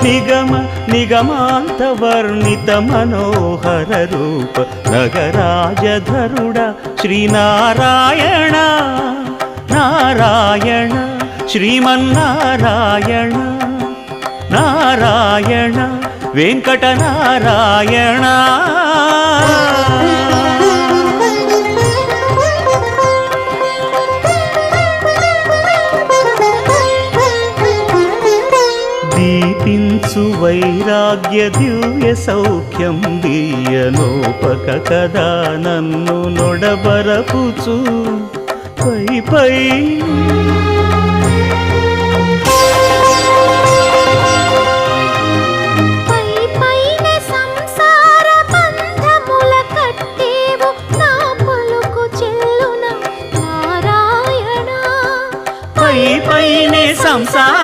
నిగమ నిగమాంత వర్ణిత మనోహర రూప నగరాజధరుడ శ్రీనారాయణ నారాయణ శ్రీమన్నారాయణ నారాయణ వెంకటనారాయణ దీపించు వైరాగ్య దివ్య సౌఖ్యం దీయనోపక కదా నన్ను నొడబరపుచు పై పై